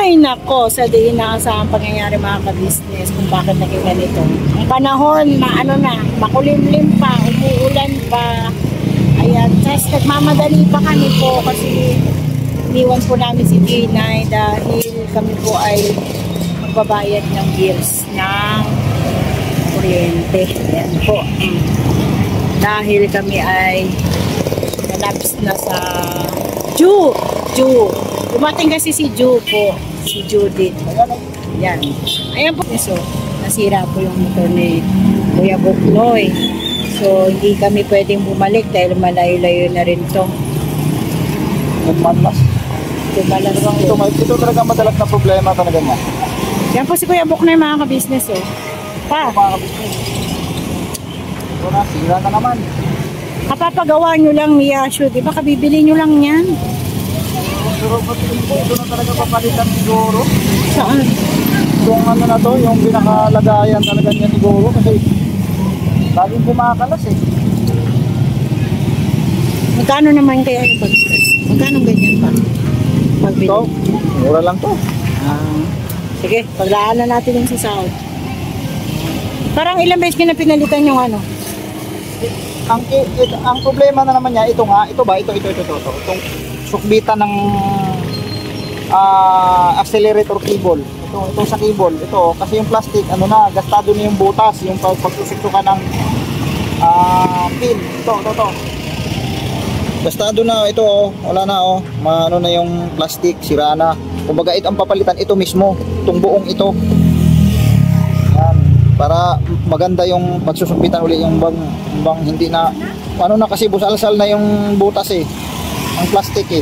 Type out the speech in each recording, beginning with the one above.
Ay nako, sa di inaasahang pangyayari mga ka-business kung bakit naging ganito. Ang panahon, makulimlim pa, umuulan pa. Ayan, tapos nagmamadali pa kami po kasi iniwan po namin si Tinay dahil kami po ay magbabayad ng bills ng kuryente. Ayan po. Dahil kami ay nalabs na sa Ju. Dumating kasi si Ju po. Si Judith. Ayan. Ayan po. So, nasira po yung motor ni Kuya Buknoy. So, hindi kami pwedeng bumalik dahil malayo-layo na rin to. Tumalas. Ito talaga madalas na problema talaga niya. Yan po si Kuya Buknoy mga ka-business. Oh. Pa. Mga ka-business. Ito na, sira na naman. Kapapagawa nyo lang ni Yashu. Di ba kabibili nyo lang yan? Pero ito na talaga papalitan siguro. Saan? Yung ano na to, yung pinakalagayan talaga niya siguro kasi laging bumakalas eh. Magkano naman kaya yung pag-press? Magkano ganyan pa? Pagbili? Ito, mura lang to. Sige, paglaanan natin yung sa sahod. Parang ilang beses nyo na pinalitan yung ano? Ang problema na naman niya, ito itong sukbitan ng accelerator cable. Ito sa cable, ito kasi yung plastic, gastado na yung butas, yung pagsusukan ng pin. Ito. Gastado na ito, wala na maano na yung plastic, sira na. Kumbaga ito ang papalitan, ito mismo, itong buong ito. Yan, para maganda yung pagsusumpitan uli yung bang hindi na kasi busalsal na yung butas eh. Ang plastic eh.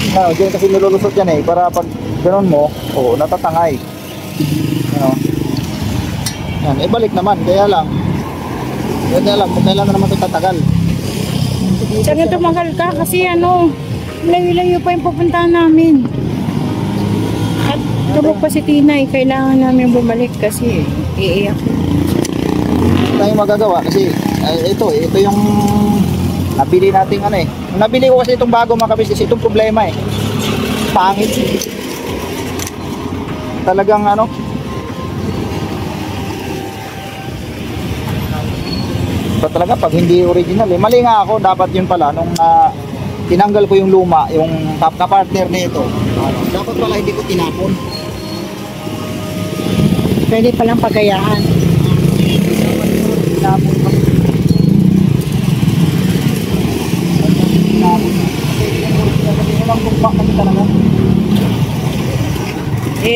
Diyan kasi nilulusot yan eh, para pag ganoon mo, natatangay. Yan, balik naman, kaya lang kung kailan na naman ito tatagal. Saan ito mahal ka? Kasi layo-layo pa yung pupuntahan namin. At tubog pa si Tinay, kailangan namin bumalik kasi iiyak. Hindi tayong magagawa kasi ito yung nabili nating nabili ko kasi itong bago mga kabisnes, itong problema pangit talagang talaga pag hindi original mali nga ako, dapat yun pala nung tinanggal ko yung luma, yung ka-partner nito, dapat pala hindi ko tinapon. Pwede palang pagayaan. Tinapon ko.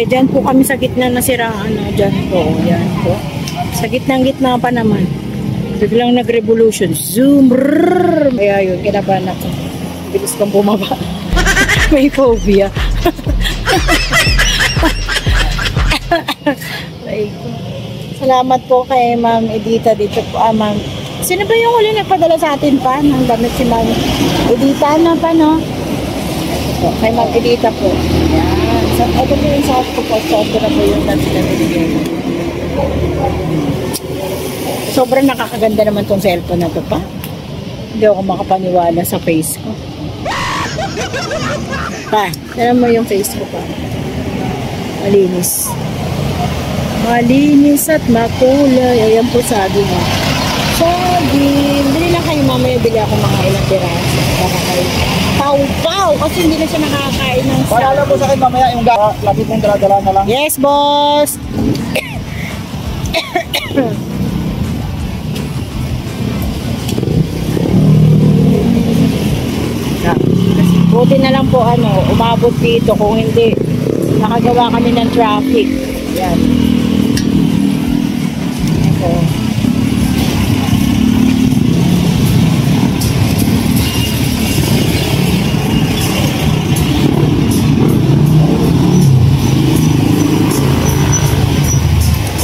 Dyan po kami sa gitna na siraan. Dyan po, yan po. Sa gitna pa naman. Biglang nag-revolution. Zoom! Brrr. Kaya yun, kinabahan ako. Bilis kang bumaba. May phobia. Salamat po kay Ma'am Edita dito po. Ma'am. Sino ba yung huli nagpadala sa atin pa? Nang damit si Ma'am Edita na pa, no? So, kay Ma'am Edita po. Yan. So, ito po yung sauce ko po. Sauce na po yung dati na binigay. Sobrang nakakaganda naman tong cellphone na to pa. Hindi ako makapaniwala sa face ko. Pa, tignan mo yung face ko pa. Malinis. Malinis at makulay. Ayan po saging mo. Saging. Bili lang kayo mamaya. Bili ako mga ilang piraso. Baka kayo. Pau-pau. Kasi hindi na siya nakakain ng saging. Paalala po sa akin mamaya yung lapit mong dala-dala na lang. Yes, boss. Buti na lang po umabot dito, kung hindi nakagawa kami ng traffic. Yan. Ito.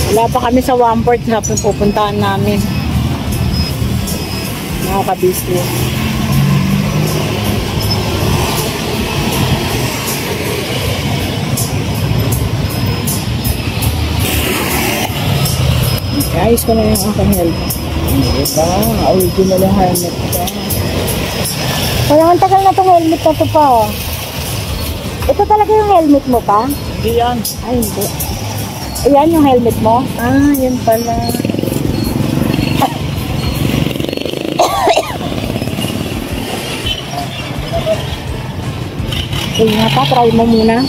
Wala pa kami sa Wamport na pupuntahan namin. Mga ka-business. Ayos ko na yung aking helmet. Ito, original yung helmet ko. Parang ang tagal na itong helmet na ito pa. Ito Ito talaga yung helmet mo pa? Hindi yan. Ay, hindi. Ayan yung helmet mo? Ah, yan pala. Sige nga pa, try mo muna.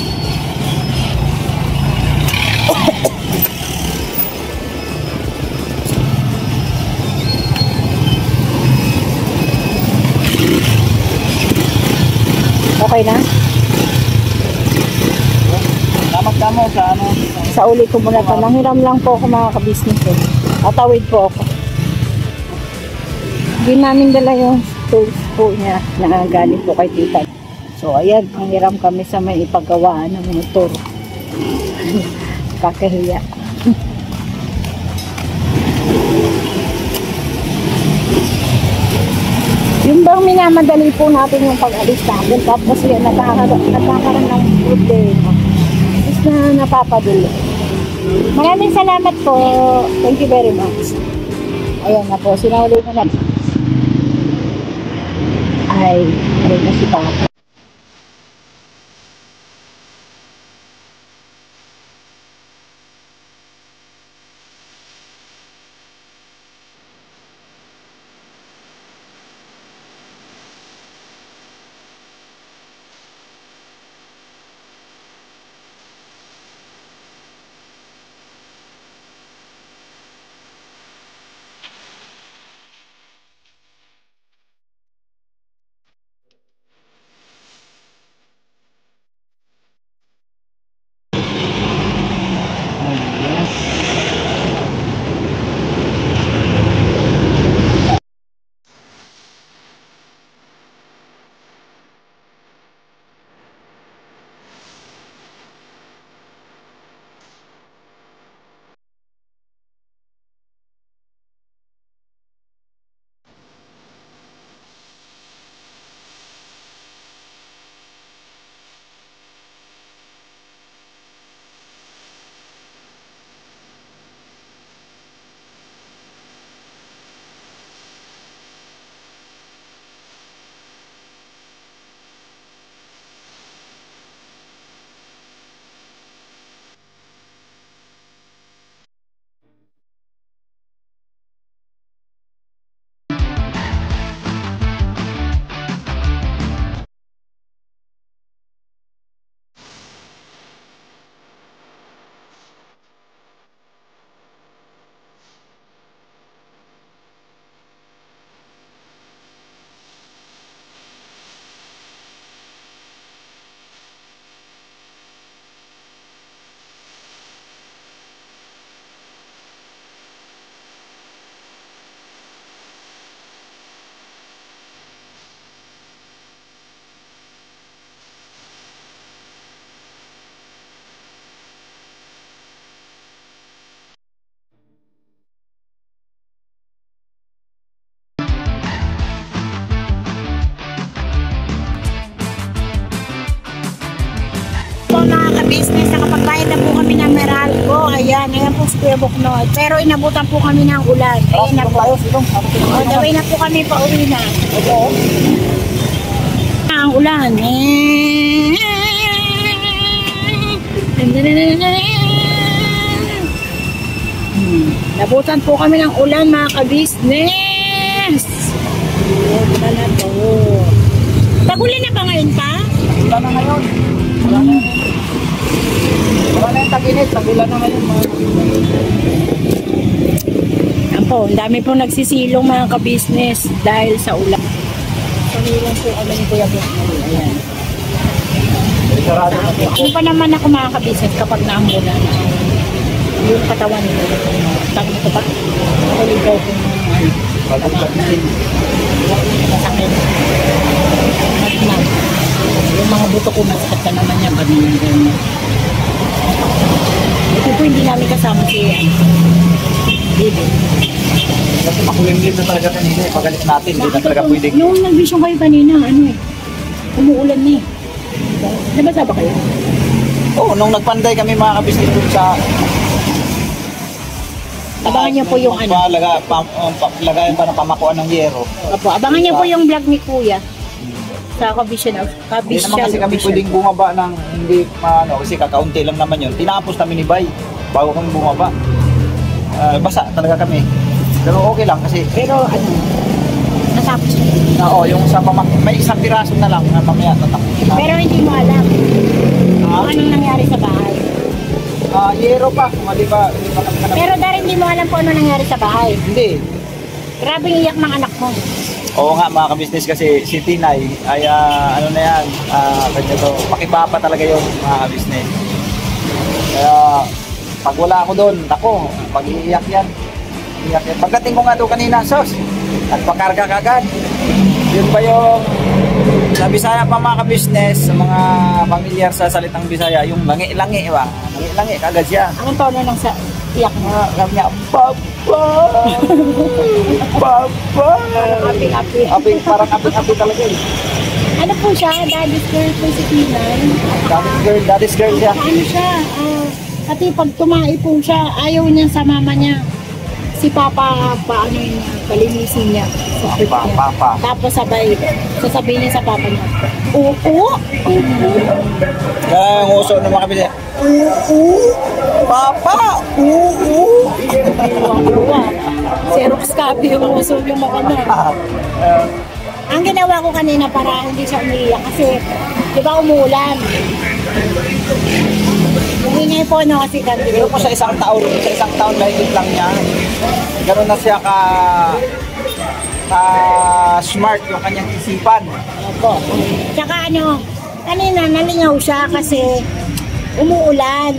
Okay na? Salamat ka mo sa ano. Sa uli ko muna ito. Nanghiram lang po ako mga kabisnes eh. Atawid po ako. Hindi namin dala yung tools po niya na galing po kay tita. So ayan, nanghiram kami sa may ipagawaan ng motor. Kakahiya. Yung bang minamadali po natin yung pag-alis natin tapos yan nagkakaroon ng problema. Tapos na napapadulo. Maraming salamat po. Thank you very much. Ayan na po, sinawali ko na. Ay, ayun na si Papa. Mga ka-business, nakapagbayad na po kami ng Meralco. Ayan po si Kuya Buknoy. Pero inabutan po kami ng ulan. Ayan na po. O, daway na po kami pa uwi na. Ang ulan. Nabutan po kami ng ulan mga ka-business. Ulan na po. Tagulan na ba ngayon pa? Wala na ngayon. Wala na yung tag-init. Tagulan na ngayon mga. Yan po, ang dami po nagsisilong mga ka-business dahil sa ulan. Panilang po kami ni Kuya Buknoy. Ayan. Sarado na po. Ano pa naman ako mga ka-business kapag naambulan na yung katawan nito. Tawag ito ba? Kuligaw po ng Pag-pag-pag-pag. masakit. Matnag. Yung mga buto ko masakit ka naman yan. Ganyan ganyan. Ito po hindi namin kasama si Bibi. Kasi makulimlim na talaga kanina eh. Pagalit natin. Hindi na talaga pwede. Yung nag-vision kayo kanina, ano eh, umuulan na eh. Nabasa ba kayo? Oo, nung nagpanday kami mga kabisnes dun sa Abangan niyo po yung ano. Lagayan pa ng pamakuan ng yero. Opo, abangan niyo po yung vlog ni Kuya. Sa kabisyon of Hindi naman kasi kami pwedeng bumaba ng hindi kasi kakaunti lang naman yun. Tinapos namin ni Bay bago kami bumaba. Basa talaga kami. Pero okay lang kasi. Pero ano, natapos na. Oo, yung sa may isang piraso na lang na mamaya tatapos. Pero hindi mo alam kung anong nangyari sa bahay. Yero pa, hindi pa kami kanap. Pero dahil hindi mo alam kung ano nangyari sa bahay. Hindi. Grabing iyak ng anak mo. Oo nga mga ka-business kasi si Tinay ay ano na yan, kanya to, pakipapa talaga yun mga ka-business. Kaya pag wala ako doon, ako, pag-iiyak yan. Iiyak yan. Pagdating ko nga doon kanina, sos, nagpakarga kagad. Yun ba yung sa Bisaya pa mga ka-business, sa mga pamilyar sa salitang Bisaya, yung langi-langi ba? Langi-langi kagad siya. Anong tono ng iyak mo? Kami niya, Papa! Papa! Parang aping-api talaga eh. Ano po siya? Daddy's girl po si Tinay. Daddy's girl siya. Ano siya? Pati pag tumae po siya, ayaw niya sa mama niya. Si Papa, paano niya, palinisin niya. Papa. Tapos sasabihin niya sa Papa niya, oo. Kaya ang uso ng mga kabila, Papa! Xerox copy yung uso yung mga na. Ang ginawa ko kanina para hindi siya umiiyak kasi di ba umuulan. Umingay po no kasi kanina. Pero po sa isang taon mahigit lang niya, gano'n na siya ka smart yung kanyang isipan. Opo. Tsaka ano, kanina nalingaw siya kasi umuulan.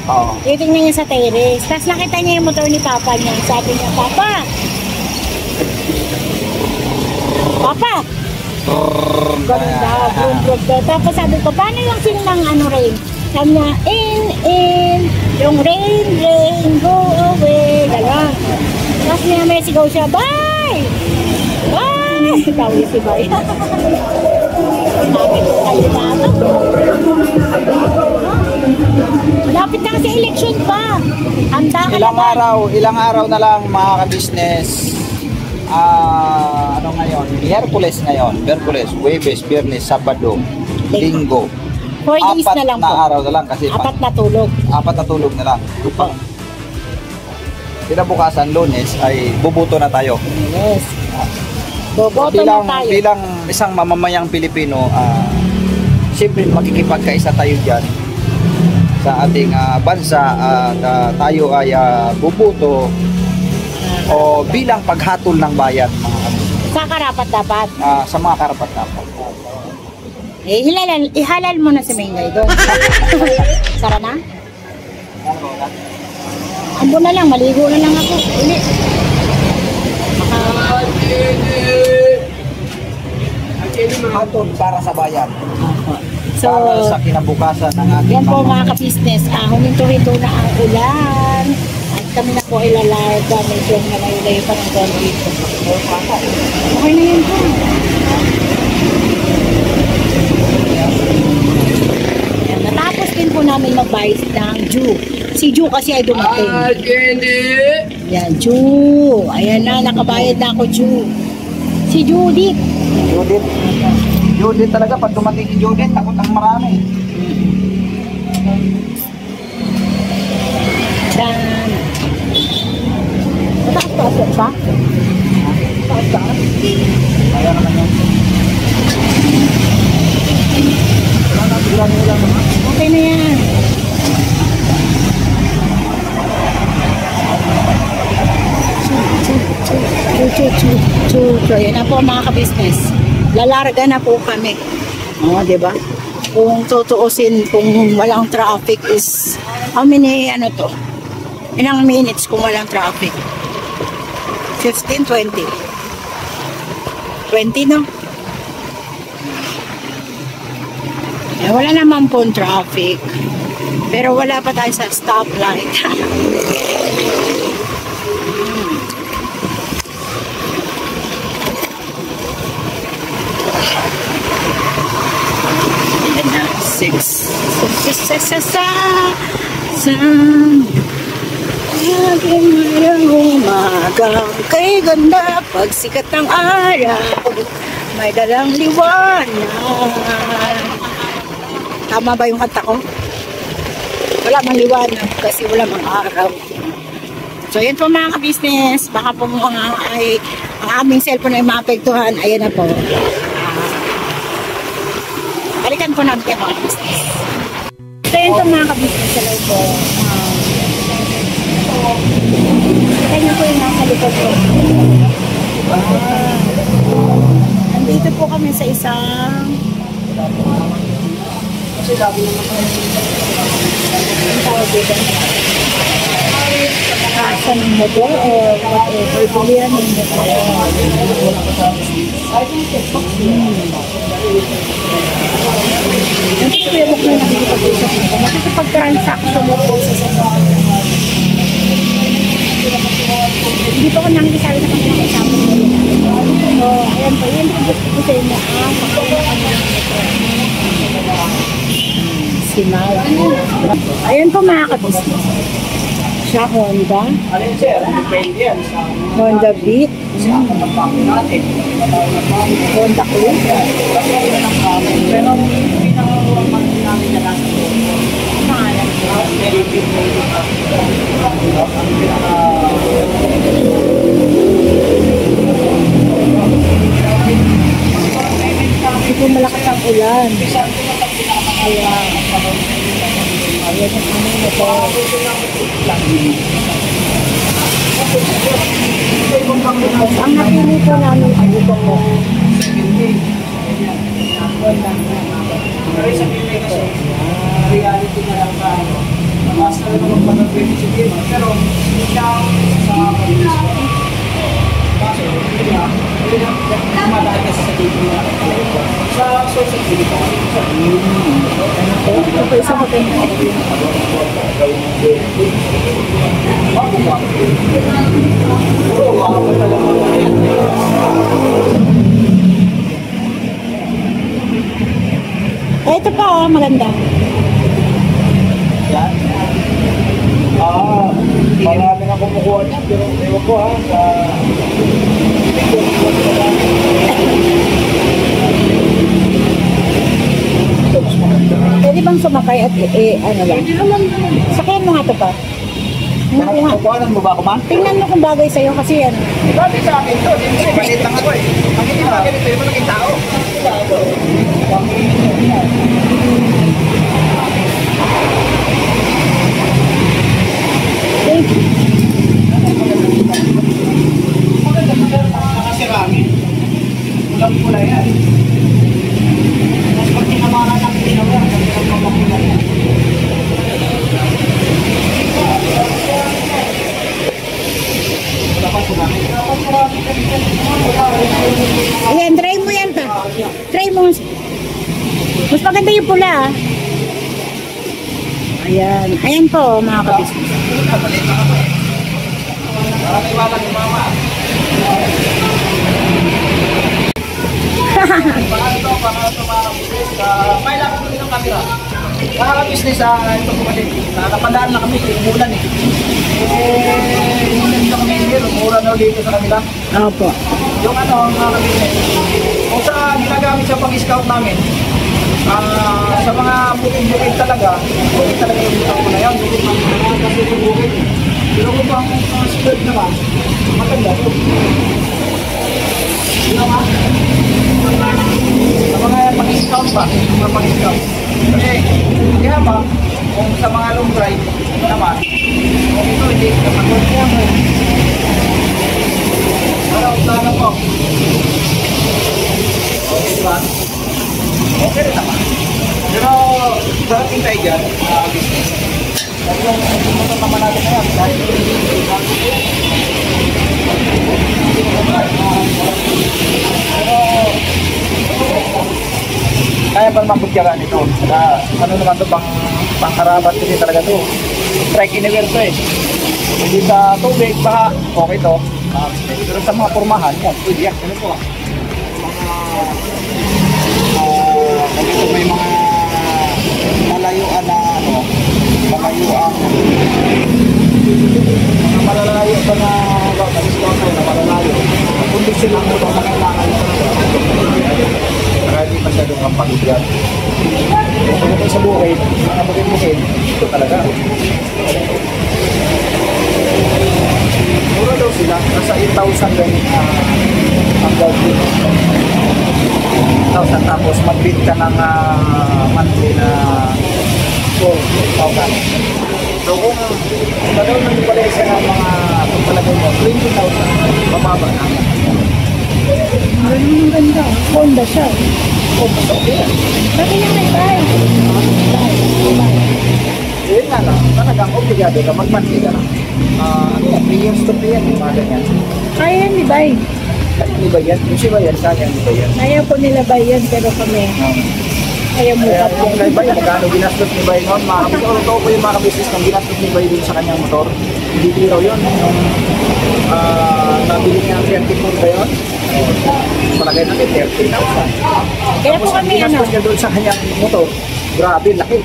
Oo. Titingnan niya sa terrace. Tapos nakita niya yung motor ni Papa niya. Sabi niya, Papa! Ganun daw, brum daw. Tapos sabi ko, paano yung sing ng ano rain? Sabi niya, in, yung rain, go away. Gano'n. Tapos niya may sigaw siya, bye! Bye! Tawag si bye. Sabi ko, kayo naman. Malapit na kasi election pa. Handa ka Ilang araw na lang mga ka-business. Ano ngayon? Miyerkules ngayon. Miyerkules, Huwebes, Biyernes, Sabado, Linggo. 4 days na lang po. 4 araw na lang kasi 4 na tulog. 4 na tulog na lang. Kinabukasan, Lunes ay bubuto na tayo. Yes. Boboto na tayo. Bilang isang mamamayang Pilipino, siyempre makikipagkaisa tayo dyan sa ating bansa at tayo ay bubuto o bilang paghatol ng bayan mga kapatid. Sa karapat dapat. Sa mga karapat dapat. Ihalal mo na si Mingay doon. Sara na? Ambo na lang, maligo na lang ako. Uli. Hatol para sa bayan. So, para sa kinabukasan ng ating yan po mga ka-business. Huminto-hinto na ang ulan. At kami na po ilalive. Medyo malayo-layo pa ng doon dito. Okay na yan po. Yan, natapos din po namin mag-buy ng Ju. Si Ju kasi ay dumating. Yan, Ju. Ayan na, nakabayad na ako, Ju. Si Judith. Judith talaga, pag dumating si Judith, takot ang marami. Dan. Mataas-taas ba? Mataas-taas? Kaya naman yan. Wala naman. Okay na yan. Yan na po mga ka-business. Lalarga na po kami. Diba? Kung tutuusin, kung walang traffic is, how many, ilang minutes kung walang traffic? 15, 20. 20, no? Wala naman po traffic. Pero wala pa tayo sa stoplight. Aking mayang umaga kay ganda pagsikat ng araw May dalang liwanag. Tama ba yung kanta ko? Wala mang liwanag kasi wala mang araw. So yun po mga ka-business, baka po mga ay ang aming cellphone ay maapektuhan. Ayan na po. Balikan po namin kayo mga business. So yun po mga ka-business, hello po. Kita niyo po yung nasa likod po. Nandito po kami sa isang kasa ng motor or whatever. Bilihan ng motor. Nakikipag na nakikipag-usap nito. Nakikipag-transaction mo po sa sasama. Hindi po ako nangisabi na kami nakisama mo. So, ayan po. Yan po gusto ko sa inyo. Sinal. Ayan po mga ka-business. Siya Honda. Honda Beat. Honda Click. Hindi po malakas ang ulan. Ayan. Ayan ang aming motor. Ang napili po namin ay ito po. Reality na lang tayo. Mas na naman pa ng 20 pero hindi siya sa pag-isip. Kasi hindi na lumalaki kasi sa dito na sa social media. Ito po isang hotel. Ito pa oh, maganda. Yan. Marami na kumukuha niya, pero ewan ko Pwede bang sumakay at ano lang? Sakyan mo nga ito pa. Kukuhanan mo ba ako, ma? Tingnan mo kung bagay sa'yo kasi yan. Bagay sa akin to, hindi malit lang ako eh. Ang hindi bagay nito, yung malaking tao. Thank you. Nakasirami. Ulang pula yan. Tapos pag kinamaran ng pinawa, ang pamapula yan. Ayan, try mo yan pa. Try mo. Mas maganda yung pula ah. Ayan. Ayan po mga kabisnes. Mga business ito po kasi napadaan na kami, umulan eh. Hindi na kami here, umulan na dito sa kanila. Opo. Yung mga business, kung sa ginagamit sa pag-scout namin, sa mga bukid-bukid talaga yung bukid ko na yan, bukid naman kasi yung bukid. Pero kung pa ang spread naman, maganda ito. Yun naman. Sa mga pag-scout ba? Mga pag-scout. Kasi, kaya ba, kung sa mga long drive naman, kung ito hindi naman kaya mo. Para utana po. Okay, diba? Okay rin naman. Pero, darating tayo dyan, business. Dahil yung motor naman natin na yan, dahil kaya pa naman butyaran ito. Ano naman ito, pangkarabat kasi talaga ito. Strike anywhere ito eh. Hindi sa tubig, baha, okay ito. Pero sa mga pormahan, yan, pwede yan. Ano po? Dito may mga malayuan na malayuan. Mga malalayo pa na malalayo. Kondisyon lang ito, mga kailangan ito. ang pag-ibig. Kung pumunta sa bukid, mga bukid-bukid, ito talaga. Mura daw sila, nasa 8,000 rin ang gold dito. 8,000 tapos mag-bid ka ng monthly na 4,000. So kung gagawin mo yung pala siya ng mga pagpalagay mo, 20,000, bababa na. Ang ganda. Honda siya. Oh, mas okay yan. Bakit niya may buy? Yun nga lang, talagang obligado ka, mag-monthly ka lang. Ano yan, 3 years to pay yan, yung mga ganyan. Kaya yan ni buy. Kaya ni ba yan? Yung siya yan, kaya ni ba yan? Kaya po nila buy yan, pero kami. Kaya mo Kaya kat yung yan. kay Bay, magkano ginastos ni Bay noon, totoo po yung mga business ng ginastos ni Bay dun sa kanyang motor. Hindi biro yun, yung nabili niya ang 34 ba yun? Palagay natin, 30,000. Kaya po kami ano. Ginastos niya dun sa kanyang motor, grabe, laki.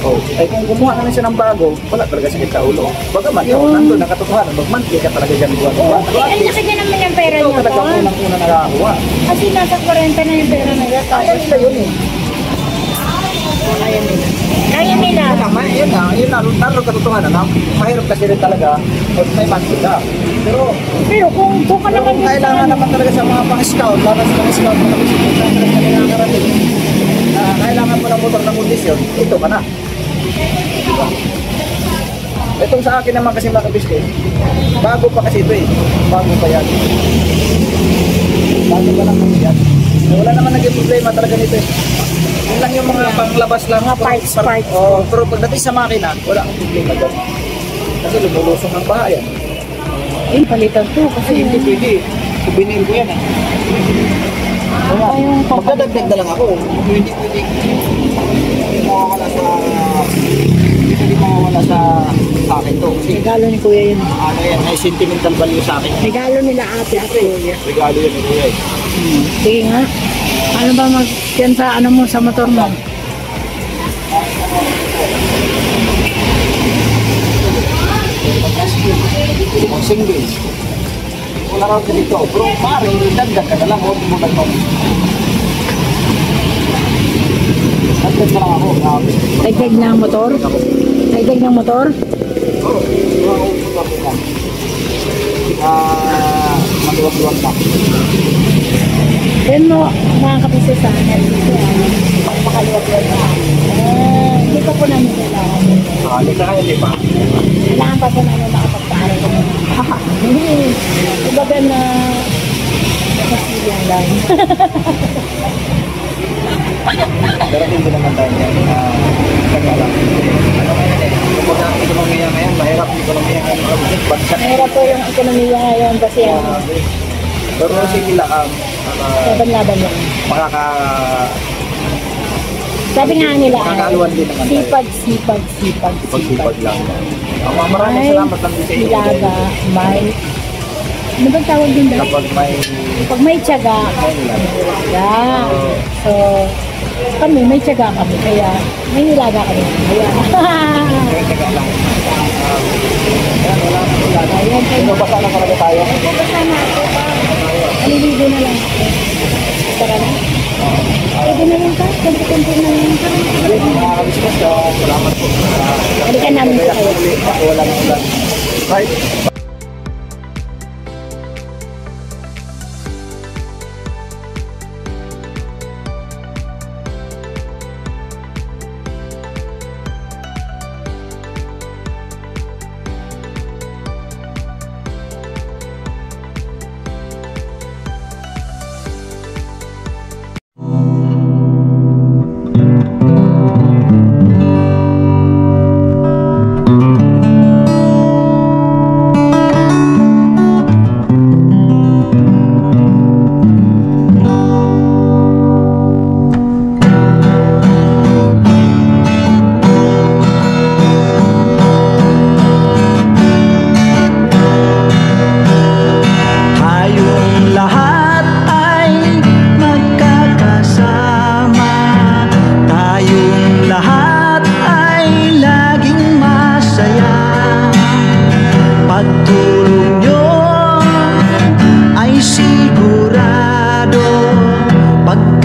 Oh, ay kung kumuha naman siya ng bago, wala talaga sakit sa ulo. Bagaman, kung nandun ang katotohanan, mag-monthly ka talaga dyan buwan. Ay, laki din naman yung pera Ito niyo talagang po. unang-una nakakuha. Kasi nasa 40 na yung pera nila. Kaya nila yun eh. Kaya nila. Kaya nila. Yun na, lalo katotohanan na, mahirap kasi rin talaga pag may monthly ka. Pero kung ka Pero naman kung kailangan naman talaga sa mga pang-scout, lalo sa mga scout, mga bisita, talaga nakakarating, kailangan mo ng motor ng kondisyon, ito ka na. Diba? Itong sa akin naman kasi mga kabisnes, bago pa kasi ito eh. Bago pa yan. Bago pa lang kasi yan. Wala naman naging problema talaga nito eh. Yun lang yung mga panglabas lang. Mga parts. Oh, pero pagdating sa makina, wala akong problema dyan. Kasi lumulusong ang bahayan. Eh, palitan to. Kasi Hindi pwede. Souvenir ko yan eh. yung Magdadagdag na lang ako. Hindi pwede. Hindi mawawala sa akin to. Kasi regalo ni Kuya yun. ano yan, may sentimental value sa akin. Regalo nila ate at Kuya. Regalo yan ni Kuya eh. Sige nga. Ano ba yan sa ano mo sa motor mo? Ang single. Wala raw ka dito. Pero pare, dagdag ka na lang. Huwag mo lang. Dagdag na lang ako. Dagdag ng motor? Dagdag ng motor? Oo. Maluwag-luwag na. Then mo, mga kapisa sa akin, makaluwag-luwag na. Hindi pa po namin kailangan. Hindi ka kaya, di ba? Kailangan pa po namin makapagpaaral ko naman. Ibaga na nakasilang lang. Pero hindi naman tayo yan. Ano ngayon eh? Kung ekonomiya ngayon, mahirap yung ekonomiya ngayon. Bagsak. Mahirap po yung ekonomiya ngayon kasi Pero sige lang, laban-laban lang. Sabi nga nila, makakaaluan din naman tayo. sipag. Pagsipag lang. Maraming salamat lang din sa inyo. Nilaga, may... Ano bang tawag din ba? Kapag may Pag may tiyaga, nilaga. So, kami, may tiyaga kami. Kaya, may nilaga kami. Kaya, teka lang. Yan, wala na wala. ayan kayo. Ano ba sana talaga tayo? Basta na ako pa. Aliligo na lang ako. Tara na. Pwede na lang ka. Kunti-kunti na lang ka. Mga kabisnes, salamat po. Balikan namin sa kayo. Wala na ulan. Right?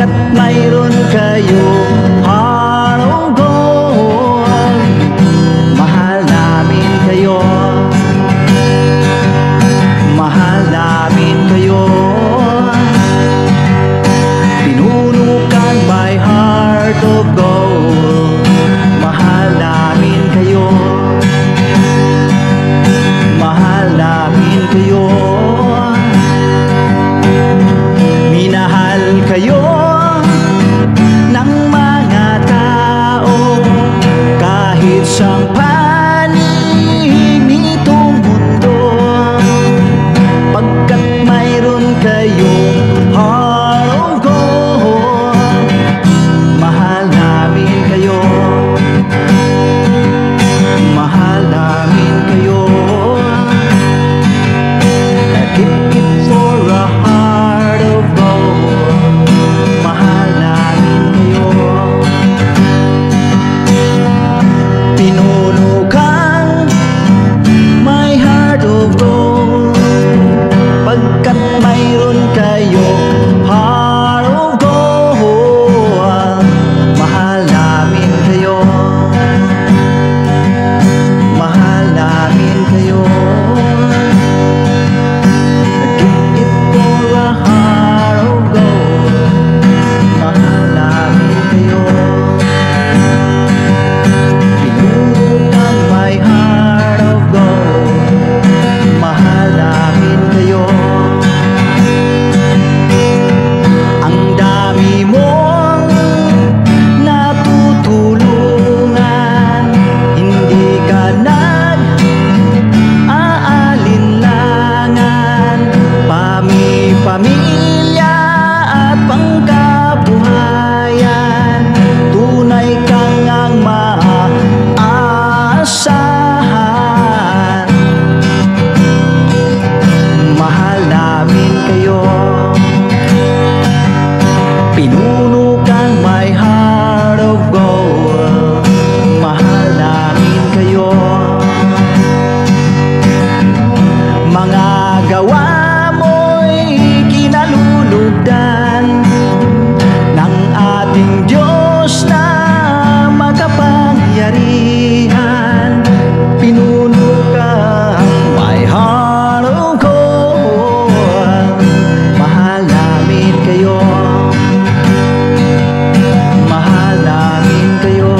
pagkat mayroon kayo heart of gold. Mahal namin kayo, mahal namin kayo. Pinuno kang my heart of gold. Mahal namin kayo, mahal namin kayo. Minahal kayo ng mga tao kahit siyang panig nitong mundo, pagkat mayroon kayong heart of gold. Mahal namin kayo, mahal namin kayo. I keep it for a heart of gold. Mahal namin kayo. Pinuno kang my heart of gold, pagkat mayroon kayo heart of gold. Mahal namin kayo, mahal namin kayo. Give it for a heart of gold. Mahal namin kayo. Pinuno kang my heart of gold. Mahal namin kayo. Ang dami mong natutulungan, hindi ka nag-aalinlangan. Pamilya at pangkabuhayan, tunay kang ang maaasahan. Mahal namin kayo. Pinuno kang my heart of gold. Mahal namin kayo. Mga gawa mo'y kinalulugdan ng ating Diyos na makapangyarihan. Pinuno kang my heart of gold. Mahal namin kayo, mahal namin kayo.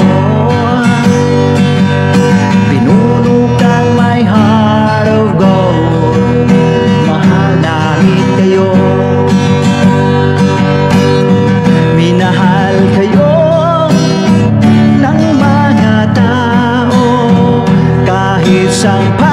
Pinuno kang my heart of gold. Mahal namin kayo. Minahal kayo ng mga tao kahit saan pa